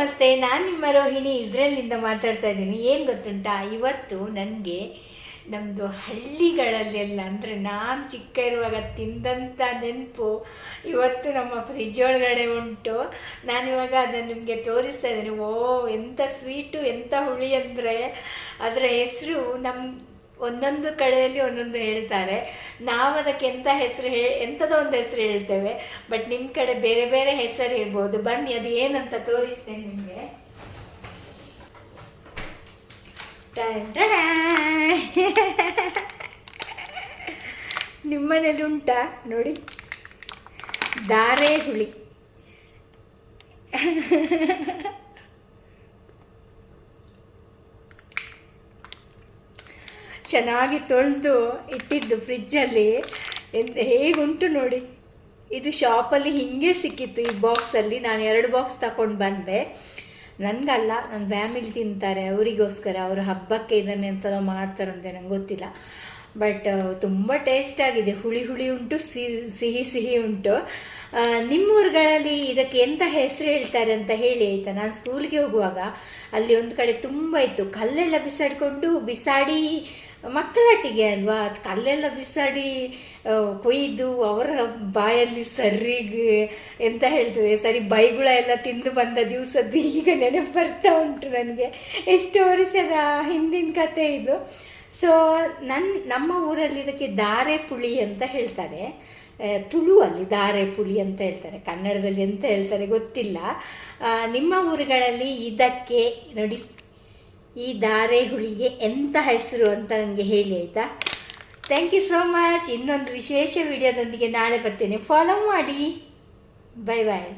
ನಮಸ್ತೆ, ನಾನು ನಿಮ್ಮ ರೋಹಿಣಿ ಇಸ್ರೇಲ್ನಿಂದ ಮಾತಾಡ್ತಾ ಇದ್ದೀನಿ. ಏನು ಗೊತ್ತುಂಟಾ, ಇವತ್ತು ನನಗೆ ನಮ್ಮದು ಹಳ್ಳಿಗಳಲ್ಲೆಲ್ಲ ಅಂದರೆ ನಾನು ಚಿಕ್ಕ ಇರುವಾಗ ತಿಂದಂಥ ನೆನಪು ಇವತ್ತು ನಮ್ಮ ಫ್ರಿಜ್ ಒಳಗಡೆ ಉಂಟು. ನಾನಿವಾಗ ಅದನ್ನು ನಿಮಗೆ ತೋರಿಸ್ತಾ ಇದ್ದೀನಿ. ಎಂಥ ಸ್ವೀಟು, ಎಂಥ ಹುಳಿ ಅಂದರೆ ಅದರ ಹೆಸರು ಒಂದೊಂದು ಕಡೆಯಲ್ಲಿ ಒಂದೊಂದು ಹೇಳ್ತಾರೆ. ನಾವು ಅದಕ್ಕೆ ಎಂಥದೋ ಒಂದು ಹೆಸರು ಹೇಳ್ತೇವೆ. ಬಟ್ ನಿಮ್ಮ ಕಡೆ ಬೇರೆ ಬೇರೆ ಹೆಸರು ಇರ್ಬೋದು. ಬನ್ನಿ ಅದು ಏನಂತ ತೋರಿಸ್ತೇನೆ ನಿಮಗೆ. ನಿಮ್ಮನೇಲಿ ಉಂಟಾ ನೋಡಿ, ದಾರೆ ಹುಳಿ. ಚೆನ್ನಾಗಿ ತೊಳೆದು ಇಟ್ಟಿದ್ದು ಫ್ರಿಜ್ಜಲ್ಲಿ. ಹೇಗುಂಟು ನೋಡಿ. ಇದು ಶಾಪಲ್ಲಿ ಹೀಗೆ ಸಿಕ್ಕಿತ್ತು ಈ ಬಾಕ್ಸಲ್ಲಿ. ನಾನು 2 ಬಾಕ್ಸ್ ತಗೊಂಡು ಬಂದೆ. ನನಗಲ್ಲ, ನನ್ನ ಫ್ಯಾಮಿಲಿ ತಿಂತಾರೆ, ಅವರಿಗೋಸ್ಕರ. ಅವರು ಹಬ್ಬಕ್ಕೆ ಇದನ್ನು ಎಂಥದೋ ಮಾಡ್ತಾರಂತೆ, ನಂಗೆ ಗೊತ್ತಿಲ್ಲ. ಬಟ್ ತುಂಬ ಟೇಸ್ಟಾಗಿದೆ. ಹುಳಿ ಹುಳಿ ಉಂಟು, ಸಿಹಿ ಸಿಹಿ ಉಂಟು. ನಿಮ್ಮೂರುಗಳಲ್ಲಿ ಇದಕ್ಕೆ ಎಂಥ ಹೆಸರು ಹೇಳ್ತಾರೆ ಅಂತ ಹೇಳಿ ಆಯಿತಾ. ನಾನು ಸ್ಕೂಲ್ಗೆ ಹೋಗುವಾಗ ಅಲ್ಲಿ ಒಂದು ಕಡೆ ತುಂಬ ಇತ್ತು. ಕಲ್ಲೆಲ್ಲ ಬಿಸಾಡಿ ಮಕ್ಕಳೊಟ್ಟಿಗೆ ಅಲ್ವಾ, ಅದು ಕಲ್ಲೆಲ್ಲ ಬಿಸಾಡಿ ಕೊಯ್ದು ಅವರ ಬಾಯಲ್ಲಿ ಸರಿಗೆ ಎಂತ ಹೇಳ್ತೇವೆ, ಸರಿ ಬೈಗುಳ ಎಲ್ಲ ತಿಂದು ಬಂದ ದಿವಸದ್ದು ಈಗ ನೆನಪು ಬರ್ತಾ ಉಂಟು ನನಗೆ. ಎಷ್ಟು ವರ್ಷದ ಹಿಂದಿನ ಕತೆ ಇದು. ಸೊ ನಮ್ಮ ಊರಲ್ಲಿ ಇದಕ್ಕೆ ದಾರೆ ಪುಳಿ ಅಂತ ಹೇಳ್ತಾರೆ. ತುಳುವಲ್ಲಿ ದಾರೆ ಪುಳಿ ಅಂತ ಹೇಳ್ತಾರೆ. ಕನ್ನಡದಲ್ಲಿ ಎಂತ ಹೇಳ್ತಾರೆ ಗೊತ್ತಿಲ್ಲ. ನಿಮ್ಮ ಊರುಗಳಲ್ಲಿ ಇದಕ್ಕೆ ನೋಡಿ, ಈ ದಾರೆ ಹುಳಿಗೆ ಎಂಥ ಹೆಸರು ಅಂತ ನನಗೆ ಹೇಳಿ ಆಯಿತಾ. Thank you so much. ಇನ್ನೊಂದು ವಿಶೇಷ ವಿಡಿಯೋದೊಂದಿಗೆ ನಾಳೆ ಬರ್ತೇನೆ. ಫಾಲೋ ಮಾಡಿ. ಬಾಯ್ ಬಾಯ್.